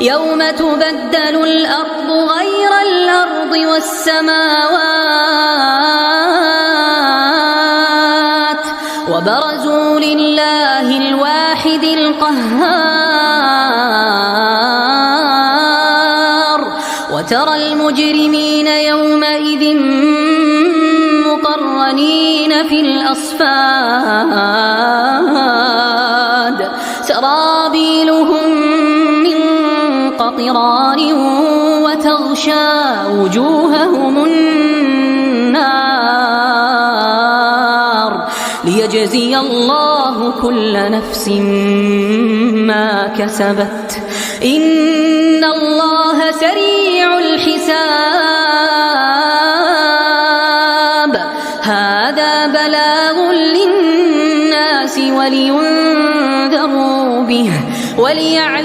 يوم تبدل الأرض غير الأرض والسماوات وبرزوا لله الواحد القهار وترى المجرمين يومئذ مقرنين في الأصفاد سرابيلهم من قطران وتغشى وجوههم النار ليجزي الله كل نفس ما كسبت إن الله سريع الحساب هذا بلاغ للناس ولينذروا به وليعلموا